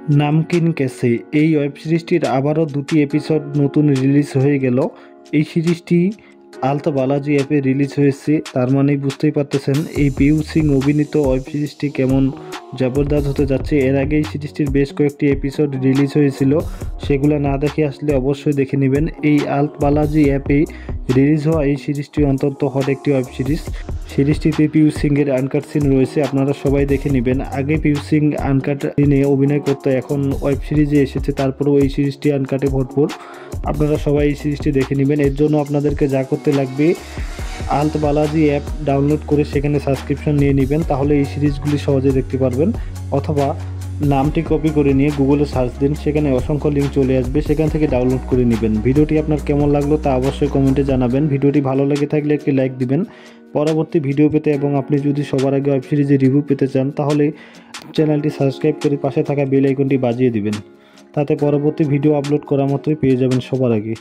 নামকিন ক্যাসে এই ওয়েব সিরিজটির আবারও 2টি এপিসোড নতুন রিলিজ হয়ে গেল। এই সিরিজটি আলতা বালাজি অ্যাপে রিলিজ হয়েছে, তার মানে বুঝতেই পারতেছেন এই পিউ সিং অভিনীত ওয়েব সিরিজটি কেমন জবরদস্ত হতে যাচ্ছে। এর আগে এই সিরিজটির বেশ কয়েকটি এপিসোড রিলিজ হয়েছিল, সেগুলো না দেখে আসলে অবশ্যই দেখে নেবেন। এই আলতা বালাজি অ্যাপে রিলিজ হওয়া এই সিরিজটি অন্তত হট একটি ওয়েব সিরিজটিতে পিউ সিং এর আনকাট সিন রয়েছে, আপনারা সবাই দেখে নেবেন। আগে পিউ সিং আনকাট সিনে অভিনয় করতে, এখন ওয়েব সিরিজে এসেছে, তারপরেও এই সিরিজটি আনকাটে ভরপুর। আপনারা সবাই এই সিরিজটি দেখে নেবেন। এর জন্য আপনাদেরকে যা করতে লাগবে, আলতা বালাজি অ্যাপ ডাউনলোড করে সেখানে সাবস্ক্রিপশন নিয়ে নেবেন, তাহলে এই সিরিজগুলি সহজে দেখতে পারবেন। অথবা নামটি কপি করে নিয়ে গুগলে সার্চ দিন, সেখানে অসংখ্য লিঙ্ক চলে আসবে, সেখান থেকে ডাউনলোড করে নেবেন। ভিডিওটি আপনার কেমন লাগলো তা অবশ্যই কমেন্টে জানাবেন। ভিডিওটি ভালো লেগে থাকলে একটি লাইক দিবেন। পরবর্তী ভিডিও পেতে এবং আপনি যদি সবার আগে ওয়েব সিরিজের রিভিউ পেতে চান, তাহলে চ্যানেলটি সাবস্ক্রাইব করে পাশে থাকা বেল আইকনটি বাজিয়ে দিবেন, তাতে পরবর্তী ভিডিও আপলোড করা মাত্রই পেয়ে যাবেন সবার আগে।